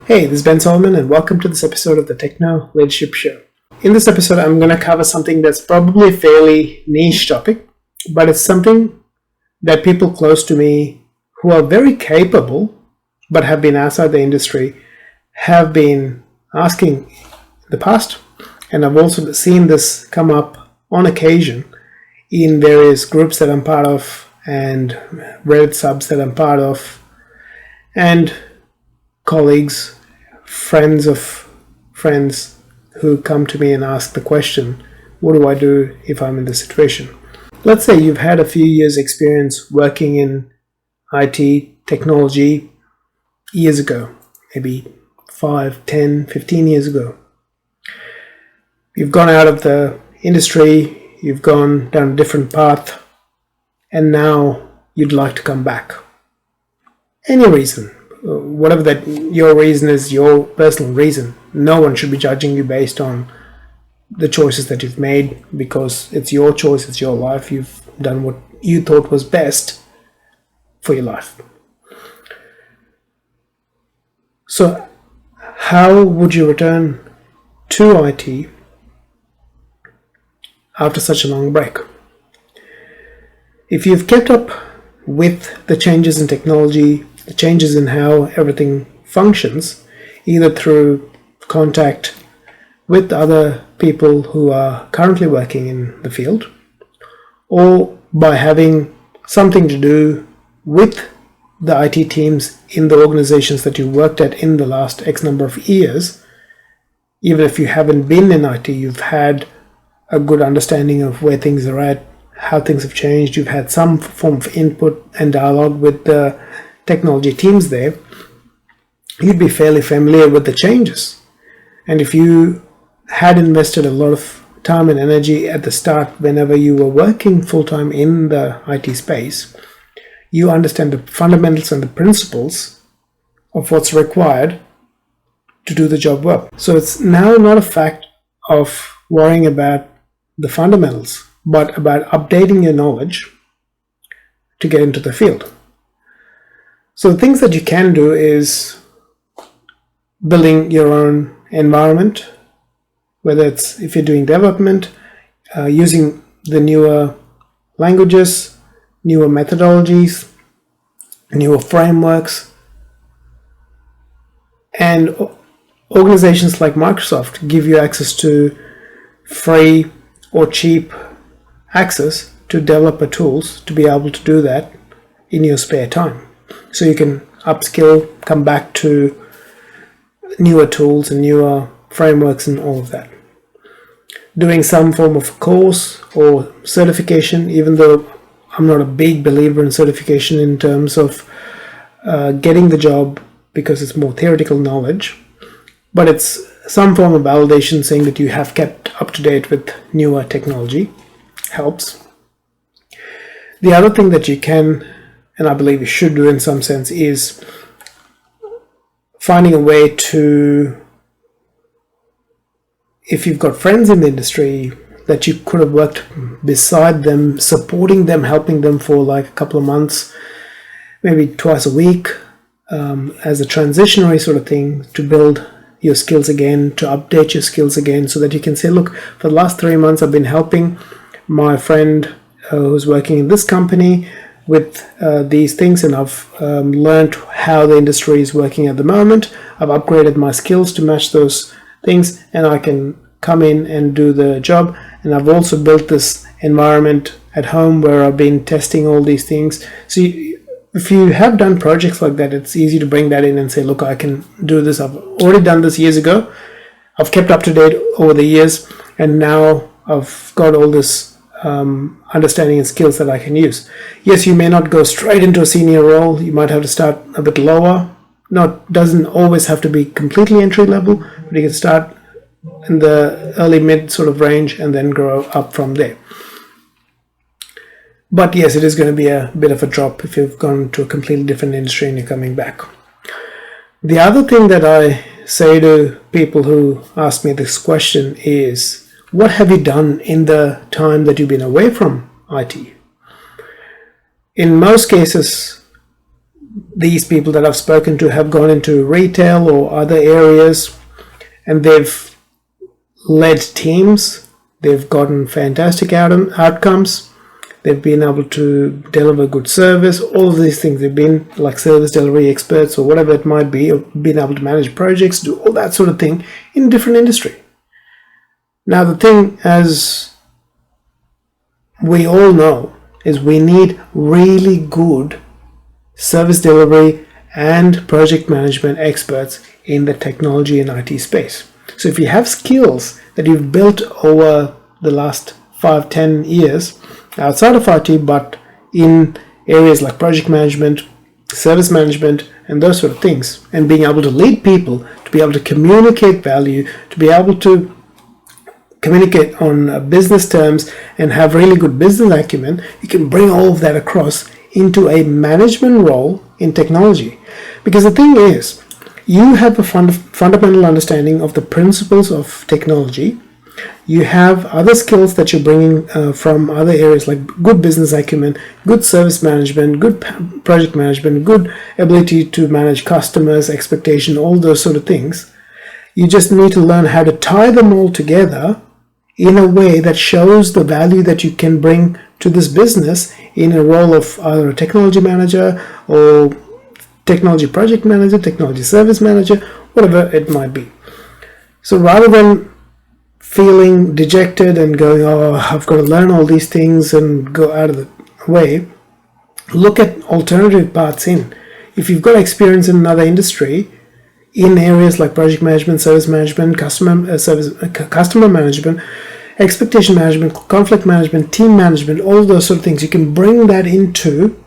Hey, this is Ben Solomon and welcome to this episode of the Techno Leadership Show. In this episode, I'm going to cover something that's probably a fairly niche topic, but it's something that people close to me who are very capable but have been outside the industry have been asking in the past. And I've also seen this come up on occasion in various groups that I'm part of and Reddit subs that I'm part of and colleagues, friends of friends who come to me and ask the question, what do I do if I'm in this situation? Let's say you've had a few years experience working in IT technology years ago, maybe 5, 10, 15 years ago. You've gone out of the industry, you've gone down a different path, and now you'd like to come back. Any reason. Whatever that your reason is, your personal reason. No one should be judging you based on the choices that you've made, because it's your choice, it's your life. You've done what you thought was best for your life. So how would you return to IT after such a long break? If you've kept up with the changes in technology, the changes in how everything functions, either through contact with other people who are currently working in the field, or by having something to do with the IT teams in the organizations that you worked at in the last X number of years, even if you haven't been in IT, you've had a good understanding of where things are at, how things have changed, you've had some form of input and dialogue with the technology teams there, you'd be fairly familiar with the changes. And if you had invested a lot of time and energy at the start whenever you were working full-time in the IT space, you understand the fundamentals and the principles of what's required to do the job well. So it's now not a fact of worrying about the fundamentals, but about updating your knowledge to get into the field. So the things that you can do is building your own environment, whether it's if you're doing development, using the newer languages, newer methodologies, newer frameworks, and organizations like Microsoft give you access to free or cheap access to developer tools to be able to do that in your spare time. So you can upskill, come back to newer tools and newer frameworks and all of that. Doing some form of course or certification, even though I'm not a big believer in certification in terms of getting the job because it's more theoretical knowledge, but it's some form of validation saying that you have kept up to date with newer technology helps. The other thing that you can, and I believe you should do in some sense, is finding a way to, if you've got friends in the industry that you could have worked beside them, supporting them, helping them for like a couple of months, maybe twice a week, as a transitionary sort of thing, to build your skills again, to update your skills again, so that you can say, look, for the last 3 months I've been helping my friend who's working in this company with these things, and I've learned how the industry is working at the moment. I've upgraded my skills to match those things, and I can come in and do the job. And I've also built this environment at home where I've been testing all these things. So if you have done projects like that, it's easy to bring that in and say, look, I can do this. I've already done this years ago. I've kept up to date over the years, and now I've got all this understanding and skills that I can use. Yes, you may not go straight into a senior role. You might have to start a bit lower. Doesn't always have to be completely entry level, but you can start in the early mid sort of range and then grow up from there. But yes, it is going to be a bit of a drop if you've gone to a completely different industry and you're coming back. The other thing that I say to people who ask me this question is, what have you done in the time that you've been away from IT? In most cases, these people that I've spoken to have gone into retail or other areas, and they've led teams. They've gotten fantastic outcomes. They've been able to deliver good service. All of these things. They've been like service delivery experts or whatever it might be, or been able to manage projects, do all that sort of thing in a different industry. Now, the thing, as we all know, is we need really good service delivery and project management experts in the technology and IT space. So if you have skills that you've built over the last 5-10 years outside of IT, but in areas like project management, service management, and those sort of things, and being able to lead people, to be able to communicate value, to be able to communicate on business terms and have really good business acumen, you can bring all of that across into a management role in technology. Because the thing is, you have a fundamental understanding of the principles of technology. You have other skills that you're bringing from other areas, like good business acumen, good service management, good project management, good ability to manage customers' expectation, all those sort of things. You just need to learn how to tie them all together in a way that shows the value that you can bring to this business in a role of either a technology manager or technology project manager, technology service manager, whatever it might be. So rather than feeling dejected and going, oh, I've got to learn all these things and go out of the way, look at alternative paths in. If you've got experience in another industry, in areas like project management, service management, customer management, expectation management, conflict management, team management, all those sort of things, you can bring that into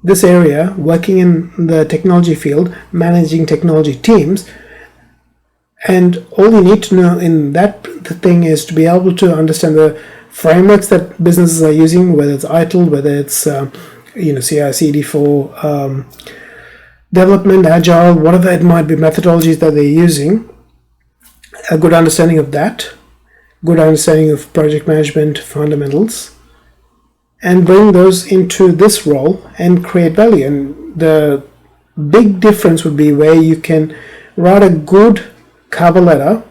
this area, working in the technology field, managing technology teams. And all you need to know in that thing is to be able to understand the frameworks that businesses are using, whether it's ITIL, whether it's CI/CD for development, agile, whatever it might be, methodologies that they're using. A good understanding of that, good understanding of project management fundamentals, and bring those into this role and create value. And the big difference would be where you can write a good cover letter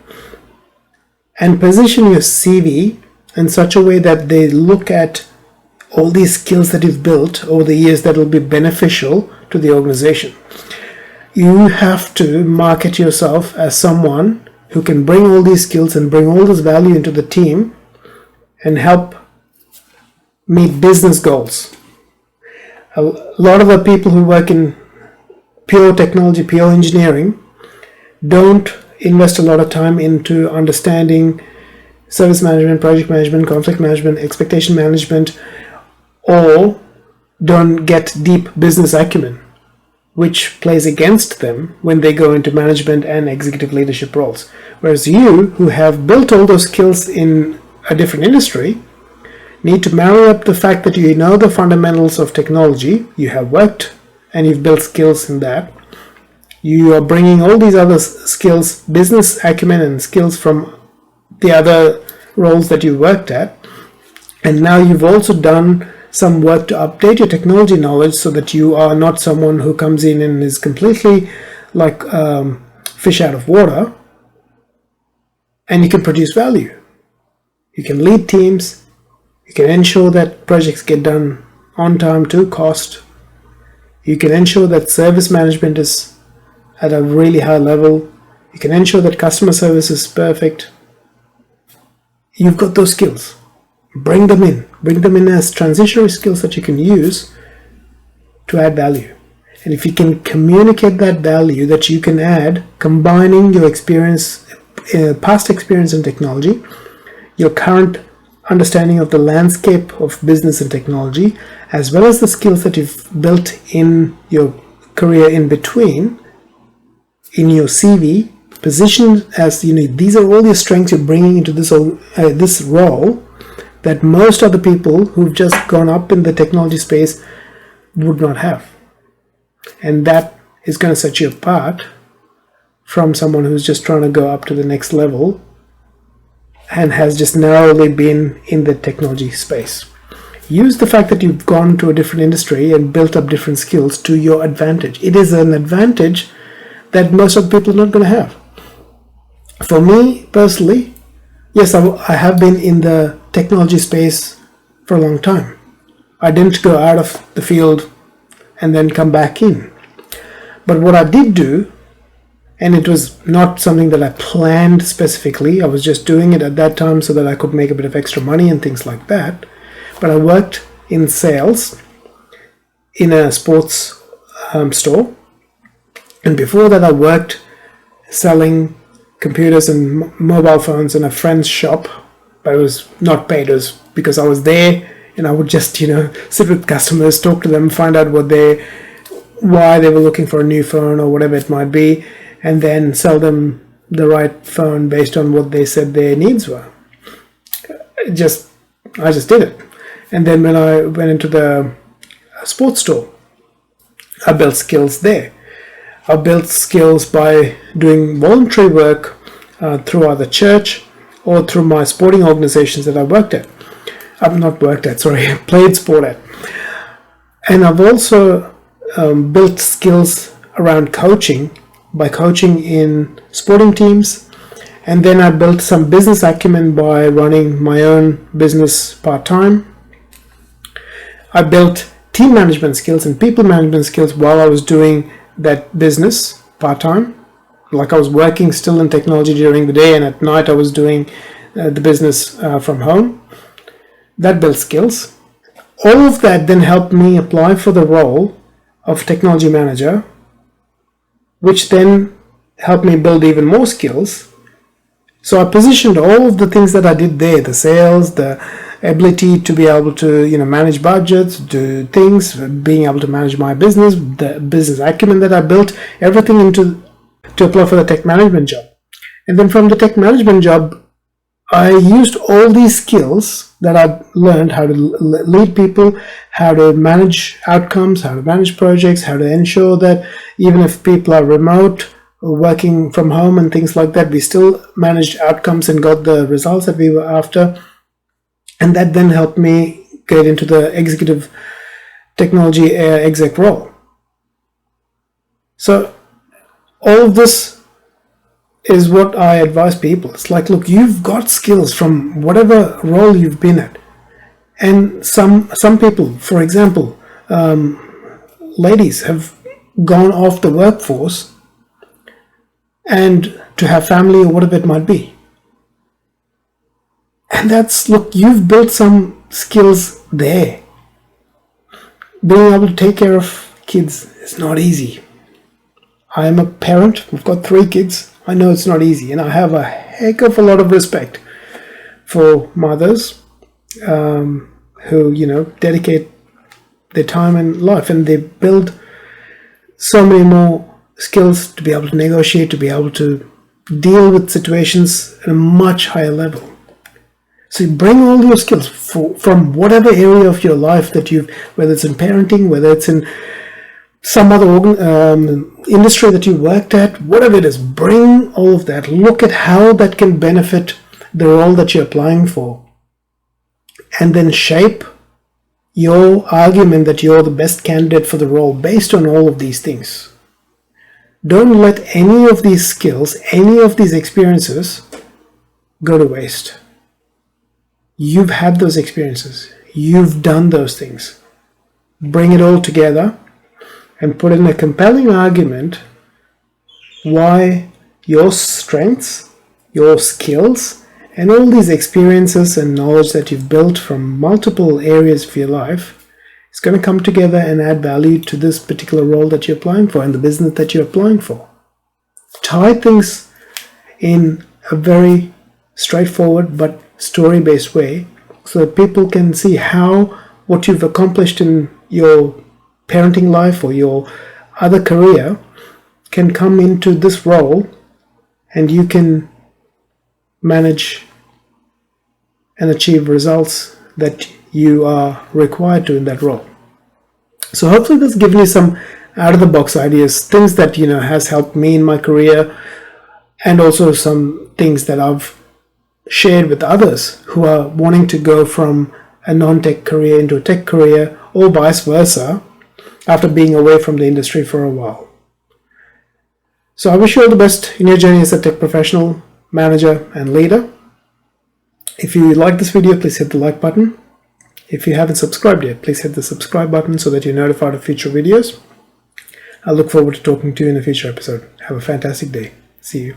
and position your CV in such a way that they look at all these skills that you've built over the years that will be beneficial to the organization. You have to market yourself as someone who can bring all these skills and bring all this value into the team and help meet business goals. A lot of the people who work in pure technology, pure engineering, don't invest a lot of time into understanding service management, project management, conflict management, expectation management, or don't get deep business acumen, which plays against them when they go into management and executive leadership roles. Whereas you, who have built all those skills in a different industry, need to marry up the fact that you know the fundamentals of technology, you have worked and you've built skills in that. You are bringing all these other skills, business acumen and skills from the other roles that you worked at. And now you've also done some work to update your technology knowledge so that you are not someone who comes in and is completely like fish out of water, and you can produce value. You can lead teams, you can ensure that projects get done on time to cost, you can ensure that service management is at a really high level, you can ensure that customer service is perfect. You've got those skills. Bring them in as transitionary skills that you can use to add value. And if you can communicate that value that you can add, combining your experience, past experience in technology, your current understanding of the landscape of business and technology, as well as the skills that you've built in your career in between, in your CV, positioned as, these are all your strengths you're bringing into this role, that most other people who've just gone up in the technology space would not have. And that is going to set you apart from someone who's just trying to go up to the next level and has just narrowly been in the technology space. Use the fact that you've gone to a different industry and built up different skills to your advantage. It is an advantage that most of the people are not going to have. For me personally, yes, I have been in the technology space for a long time. I didn't go out of the field and then come back in. But what I did do, and it was not something that I planned specifically, I was just doing it at that time so that I could make a bit of extra money and things like that. But I worked in sales in a sports store. And before that, I worked selling computers and mobile phones in a friend's shop. But it was not paid. It was because I was there and I would just, sit with customers, talk to them, find out why they were looking for a new phone or whatever it might be, and then sell them the right phone based on what they said their needs were. I just did it. And then when I went into the sports store, I built skills there. I built skills by doing voluntary work through either church or through my sporting organizations that I worked at. Played sport at. And I've also built skills around coaching by coaching in sporting teams. And then I built some business acumen by running my own business part-time. I built team management skills and people management skills while I was doing that business part-time. Like I was working still in technology during the day, and at night I was doing the business from home. That built skills. All of that then helped me apply for the role of technology manager, which then helped me build even more skills. So I positioned all of the things that I did there, the sales, the ability to be able to manage budgets, do things, being able to manage my business, the business acumen that I built, everything to apply for the tech management job. And then from the tech management job, I used all these skills that I learned, how to lead people, how to manage outcomes, how to manage projects, how to ensure that even if people are remote or working from home and things like that, we still managed outcomes and got the results that we were after. And that then helped me get into the executive technology exec role. So all of this is what I advise people. It's like, look, you've got skills from whatever role you've been at. And some people, for example, ladies have gone off the workforce and to have family or whatever it might be. And look, you've built some skills there. Being able to take care of kids is not easy. I am a parent. We've got 3 kids. I know it's not easy, and I have a heck of a lot of respect for mothers who, dedicate their time and life, and they build so many more skills to be able to negotiate, to be able to deal with situations at a much higher level. So you bring all your skills from whatever area of your life that whether it's in parenting, whether it's in some other industry that you worked at, whatever it is, bring all of that. Look at how that can benefit the role that you're applying for. And then shape your argument that you're the best candidate for the role based on all of these things. Don't let any of these skills, any of these experiences go to waste. You've had those experiences. You've done those things. Bring it all together and put in a compelling argument why your strengths, your skills, and all these experiences and knowledge that you've built from multiple areas of your life is going to come together and add value to this particular role that you're applying for and the business that you're applying for. Tie things in a very straightforward but story-based way so that people can see how what you've accomplished in your parenting life or your other career can come into this role, and you can manage and achieve results that you are required to in that role. So hopefully that's given you some out of the box ideas, things that has helped me in my career, and also some things that I've shared with others who are wanting to go from a non-tech career into a tech career, or vice versa, after being away from the industry for a while. So I wish you all the best in your journey as a tech professional, manager, and leader. If you like this video, please hit the like button. If you haven't subscribed yet, please hit the subscribe button so that you're notified of future videos. I look forward to talking to you in a future episode. Have a fantastic day. See you.